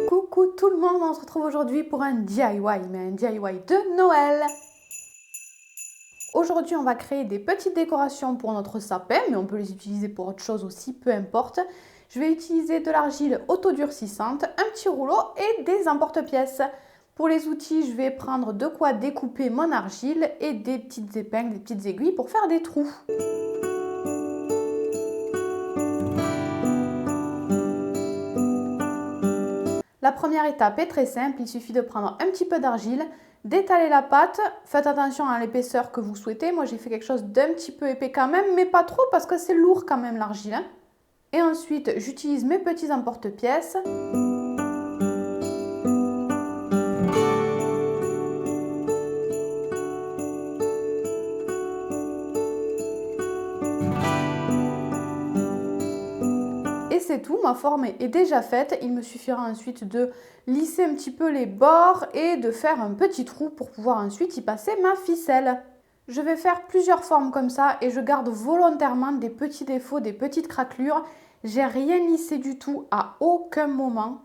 Coucou tout le monde, on se retrouve aujourd'hui pour un DIY, mais un DIY de Noël. Aujourd'hui, on va créer des petites décorations pour notre sapin, mais on peut les utiliser pour autre chose aussi, peu importe. Je vais utiliser de l'argile autodurcissante, un petit rouleau et des emporte-pièces. Pour les outils, je vais prendre de quoi découper mon argile et des petites épingles, des petites aiguilles pour faire des trous. La première étape est très simple, il suffit de prendre un petit peu d'argile, d'étaler la pâte, faites attention à l'épaisseur que vous souhaitez, moi j'ai fait quelque chose d'un petit peu épais quand même, mais pas trop parce que c'est lourd quand même l'argile. Et ensuite j'utilise mes petits emporte-pièces. Et c'est tout, ma forme est déjà faite. Il me suffira ensuite de lisser un petit peu les bords et de faire un petit trou pour pouvoir ensuite y passer ma ficelle. Je vais faire plusieurs formes comme ça et je garde volontairement des petits défauts, des petites craquelures. J'ai rien lissé du tout à aucun moment.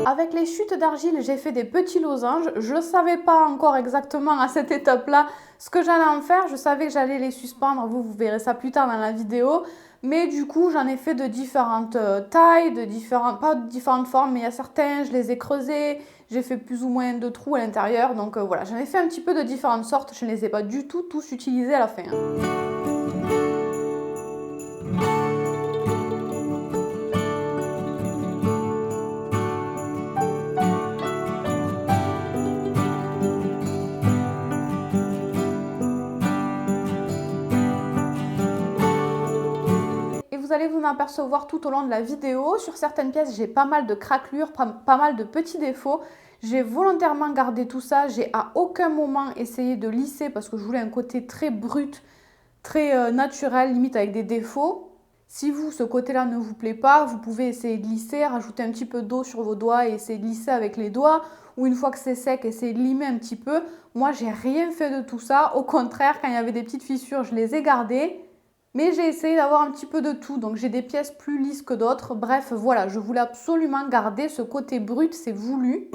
Avec les chutes d'argile, j'ai fait des petits losanges. Je ne savais pas encore exactement à cette étape-là ce que j'allais en faire. Je savais que j'allais les suspendre. Vous verrez ça plus tard dans la vidéo. Mais du coup, j'en ai fait de différentes tailles, pas de différentes formes, mais il y a certains, je les ai creusés. J'ai fait plus ou moins de trous à l'intérieur. Donc voilà, j'en ai fait un petit peu de différentes sortes. Je ne les ai pas du tout tous utilisés à la fin. Vous allez vous en apercevoir tout au long de la vidéo. Sur certaines pièces, j'ai pas mal de craquelures, pas mal de petits défauts. J'ai volontairement gardé tout ça. J'ai à aucun moment essayé de lisser parce que je voulais un côté très brut, très naturel, limite avec des défauts. Si vous, ce côté-là ne vous plaît pas, vous pouvez essayer de lisser, rajouter un petit peu d'eau sur vos doigts et essayer de lisser avec les doigts. Ou une fois que c'est sec, essayer de limer un petit peu. Moi, j'ai rien fait de tout ça. Au contraire, quand il y avait des petites fissures, je les ai gardées. Mais j'ai essayé d'avoir un petit peu de tout, donc j'ai des pièces plus lisses que d'autres. Bref, voilà, je voulais absolument garder ce côté brut, c'est voulu.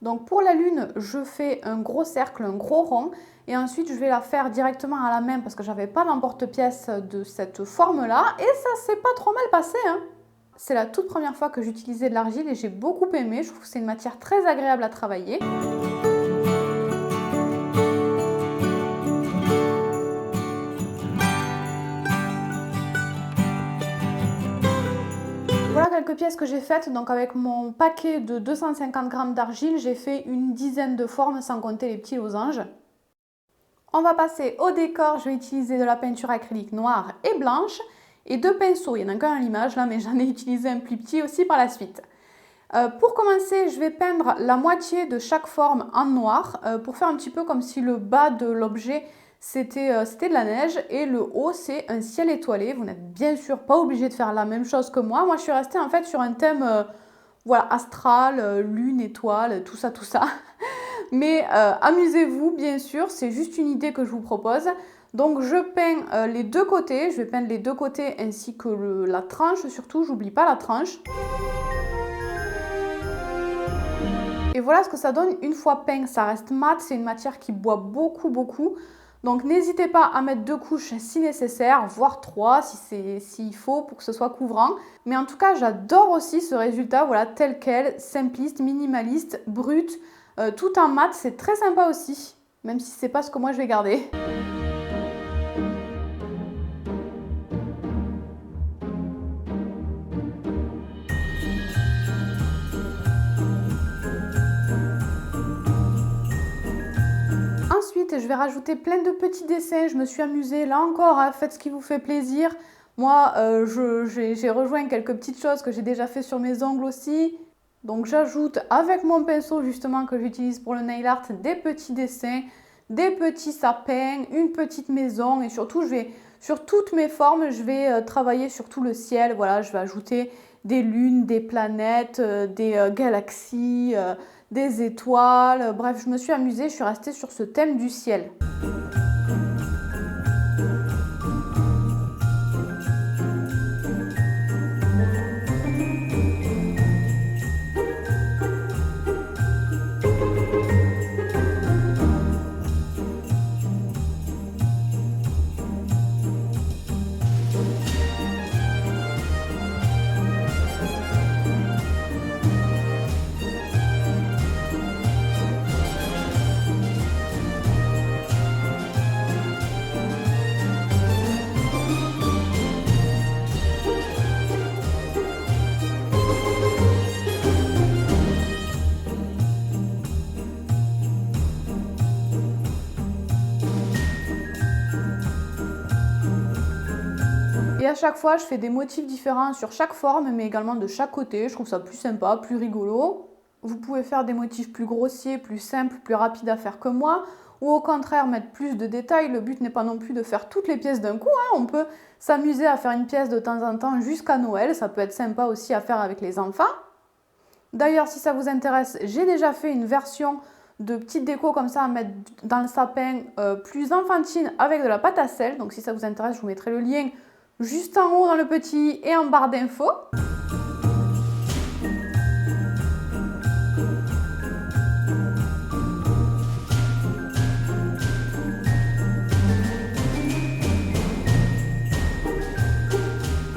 Donc pour la lune, je fais un gros cercle, un gros rond et ensuite je vais la faire directement à la main parce que j'avais pas d'emporte-pièce de cette forme-là et ça s'est pas trop mal passé, hein. C'est la toute première fois que j'utilisais de l'argile et j'ai beaucoup aimé, je trouve que c'est une matière très agréable à travailler. Voilà quelques pièces que j'ai faites, donc avec mon paquet de 250 g d'argile, j'ai fait une dizaine de formes sans compter les petits losanges. On va passer au décor, je vais utiliser de la peinture acrylique noire et blanche et deux pinceaux, il n'y en a qu'un à l'image là mais j'en ai utilisé un plus petit aussi par la suite. Pour commencer, je vais peindre la moitié de chaque forme en noir pour faire un petit peu comme si le bas de l'objet c'était de la neige et le haut c'est un ciel étoilé. Vous n'êtes bien sûr pas obligé de faire la même chose que moi. Moi je suis restée en fait sur un thème voilà, astral, lune, étoile, tout ça, tout ça. Mais amusez-vous bien sûr, c'est juste une idée que je vous propose. Donc je peins les deux côtés, je vais peindre les deux côtés ainsi que la tranche surtout, j'oublie pas la tranche. Et voilà ce que ça donne une fois peint, ça reste mat, c'est une matière qui boit beaucoup, beaucoup. Donc n'hésitez pas à mettre 2 couches si nécessaire, voire 3 s'il faut pour que ce soit couvrant. Mais en tout cas, j'adore aussi ce résultat, voilà, tel quel, simpliste, minimaliste, brut, tout en mat, c'est très sympa aussi, même si c'est pas ce que moi je vais garder. Ensuite, je vais rajouter plein de petits dessins. Je me suis amusée, là encore, hein, faites ce qui vous fait plaisir. Moi, j'ai rejoint quelques petites choses que j'ai déjà fait sur mes ongles aussi. Donc j'ajoute avec mon pinceau justement que j'utilise pour le nail art des petits dessins, des petits sapins, une petite maison et surtout sur toutes mes formes, je vais travailler sur tout le ciel. Voilà, je vais ajouter des lunes, des planètes, des galaxies, des étoiles. Bref, je me suis amusée, je suis restée sur ce thème du ciel. Et à chaque fois, je fais des motifs différents sur chaque forme, mais également de chaque côté. Je trouve ça plus sympa, plus rigolo. Vous pouvez faire des motifs plus grossiers, plus simples, plus rapides à faire que moi. Ou au contraire, mettre plus de détails. Le but n'est pas non plus de faire toutes les pièces d'un coup, hein. On peut s'amuser à faire une pièce de temps en temps jusqu'à Noël. Ça peut être sympa aussi à faire avec les enfants. D'ailleurs, si ça vous intéresse, j'ai déjà fait une version de petite déco comme ça à mettre dans le sapin plus enfantine avec de la pâte à sel. Donc si ça vous intéresse, je vous mettrai le lien juste en haut dans le petit et en barre d'infos.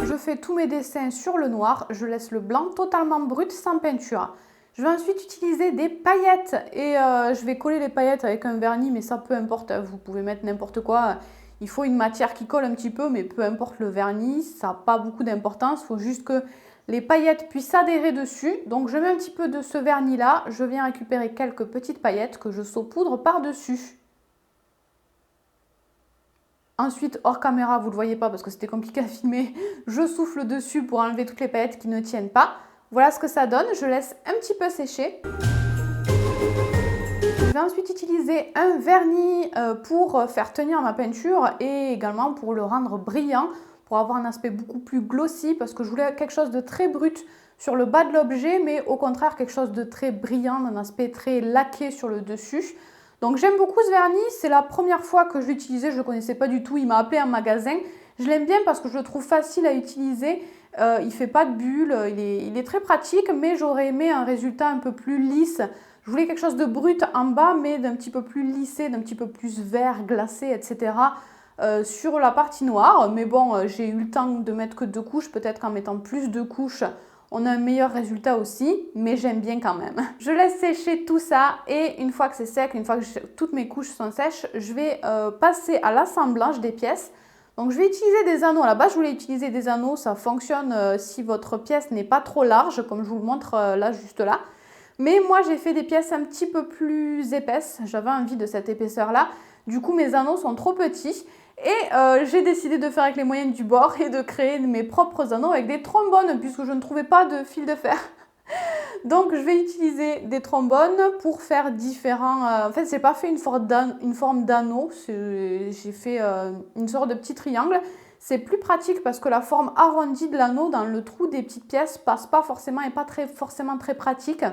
Je fais tous mes dessins sur le noir, je laisse le blanc totalement brut sans peinture. Je vais ensuite utiliser des paillettes et je vais coller les paillettes avec un vernis, mais ça peu importe, vous pouvez mettre n'importe quoi. Il faut une matière qui colle un petit peu, mais peu importe le vernis, ça n'a pas beaucoup d'importance. Il faut juste que les paillettes puissent adhérer dessus. Donc je mets un petit peu de ce vernis là, je viens récupérer quelques petites paillettes que je saupoudre par-dessus. Ensuite, hors caméra, vous ne le voyez pas parce que c'était compliqué à filmer, je souffle dessus pour enlever toutes les paillettes qui ne tiennent pas. Voilà ce que ça donne, je laisse un petit peu sécher. Je vais ensuite utiliser un vernis pour faire tenir ma peinture et également pour le rendre brillant, pour avoir un aspect beaucoup plus glossy parce que je voulais quelque chose de très brut sur le bas de l'objet, mais au contraire quelque chose de très brillant, d'un aspect très laqué sur le dessus. Donc j'aime beaucoup ce vernis, c'est la première fois que je l'utilisais, je ne le connaissais pas du tout, il m'a appelé en magasin. Je l'aime bien parce que je le trouve facile à utiliser, il ne fait pas de bulles, il est très pratique, mais j'aurais aimé un résultat un peu plus lisse. Je voulais quelque chose de brut en bas, mais d'un petit peu plus lissé, d'un petit peu plus vert, glacé, etc. Sur la partie noire. Mais bon, j'ai eu le temps de mettre que 2 couches. Peut-être qu'en mettant plus de couches, on a un meilleur résultat aussi. Mais j'aime bien quand même. Je laisse sécher tout ça. Et une fois que c'est sec, une fois que toutes mes couches sont sèches, je vais passer à l'assemblage des pièces. Donc je vais utiliser des anneaux. À la base, je voulais utiliser des anneaux. Ça fonctionne si votre pièce n'est pas trop large, comme je vous le montre là, juste là. Mais moi, j'ai fait des pièces un petit peu plus épaisses. J'avais envie de cette épaisseur-là. Du coup, mes anneaux sont trop petits. Et j'ai décidé de faire avec les moyens du bord et de créer mes propres anneaux avec des trombones puisque je ne trouvais pas de fil de fer. Donc, je vais utiliser des trombones pour faire différents... en fait, je n'ai pas fait une forme d'anneau. J'ai fait une sorte de petit triangle. C'est plus pratique parce que la forme arrondie de l'anneau dans le trou des petites pièces passe pas forcément et pas forcément très pratique.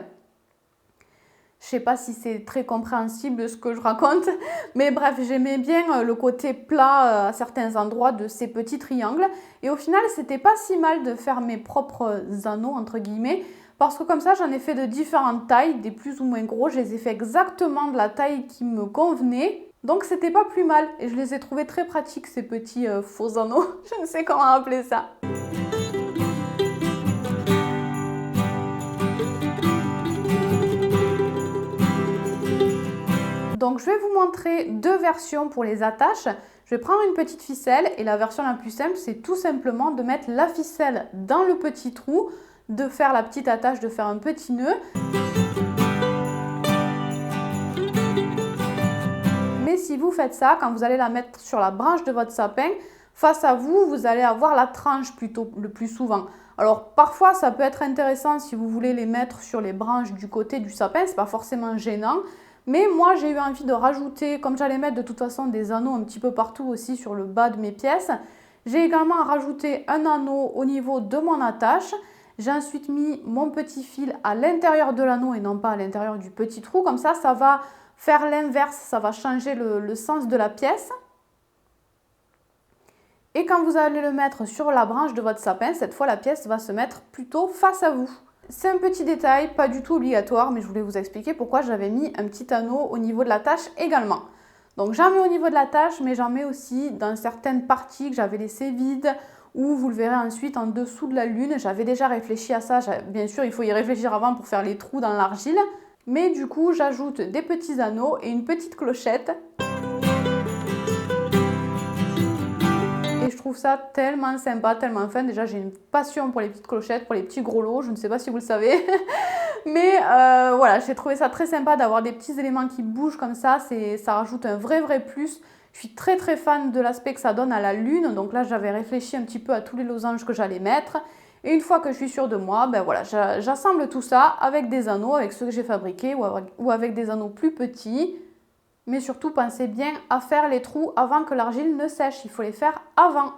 Je sais pas si c'est très compréhensible ce que je raconte, mais bref, j'aimais bien le côté plat à certains endroits de ces petits triangles. Et au final, c'était pas si mal de faire mes propres anneaux, entre guillemets, parce que comme ça, j'en ai fait de différentes tailles, des plus ou moins gros. Je les ai fait exactement de la taille qui me convenait. Donc, c'était pas plus mal. Et je les ai trouvés très pratiques, ces petits faux anneaux. Je ne sais comment appeler ça. Donc je vais vous montrer 2 versions pour les attaches. Je vais prendre une petite ficelle et la version la plus simple, c'est tout simplement de mettre la ficelle dans le petit trou, de faire la petite attache, de faire un petit nœud. Mais si vous faites ça, quand vous allez la mettre sur la branche de votre sapin, face à vous, vous allez avoir la tranche plutôt le plus souvent. Alors parfois ça peut être intéressant si vous voulez les mettre sur les branches du côté du sapin, c'est pas forcément gênant. Mais moi j'ai eu envie de rajouter, comme j'allais mettre de toute façon des anneaux un petit peu partout aussi sur le bas de mes pièces, j'ai également rajouté un anneau au niveau de mon attache. J'ai ensuite mis mon petit fil à l'intérieur de l'anneau et non pas à l'intérieur du petit trou. Comme ça va faire l'inverse, ça va changer le sens de la pièce. Et quand vous allez le mettre sur la branche de votre sapin, cette fois la pièce va se mettre plutôt face à vous. C'est un petit détail, pas du tout obligatoire, mais je voulais vous expliquer pourquoi j'avais mis un petit anneau au niveau de l'attache également. Donc j'en mets au niveau de l'attache, mais j'en mets aussi dans certaines parties que j'avais laissées vides, ou vous le verrez ensuite en dessous de la lune. J'avais déjà réfléchi à ça, bien sûr il faut y réfléchir avant pour faire les trous dans l'argile. Mais du coup j'ajoute des petits anneaux et une petite clochette. Et je trouve ça tellement sympa, tellement fun. Déjà, j'ai une passion pour les petites clochettes, pour les petits gros lots. Je ne sais pas si vous le savez. Mais voilà, j'ai trouvé ça très sympa d'avoir des petits éléments qui bougent comme ça. Ça rajoute un vrai plus. Je suis très fan de l'aspect que ça donne à la lune. Donc là, j'avais réfléchi un petit peu à tous les losanges que j'allais mettre. Et une fois que je suis sûre de moi, ben voilà, j'assemble tout ça avec des anneaux, avec ceux que j'ai fabriqués ou avec des anneaux plus petits. Mais surtout, pensez bien à faire les trous avant que l'argile ne sèche. Il faut les faire avant.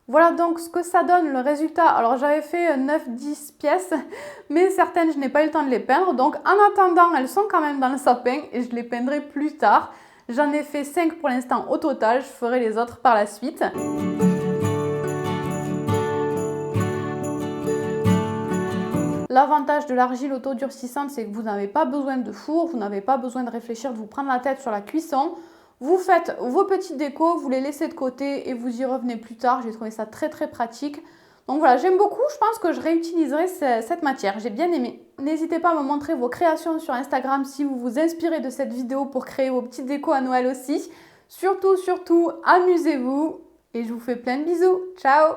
Voilà donc ce que ça donne, le résultat. Alors j'avais fait 9-10 pièces, mais certaines je n'ai pas eu le temps de les peindre. Donc en attendant, elles sont quand même dans le sapin et je les peindrai plus tard. J'en ai fait 5 pour l'instant au total, je ferai les autres par la suite. L'avantage de l'argile autodurcissante, c'est que vous n'avez pas besoin de four, vous n'avez pas besoin de réfléchir, de vous prendre la tête sur la cuisson. Vous faites vos petites décos, vous les laissez de côté et vous y revenez plus tard. J'ai trouvé ça très pratique. Donc voilà, j'aime beaucoup. Je pense que je réutiliserai cette matière. J'ai bien aimé. N'hésitez pas à me montrer vos créations sur Instagram si vous vous inspirez de cette vidéo pour créer vos petites décos à Noël aussi. Surtout, amusez-vous et je vous fais plein de bisous. Ciao!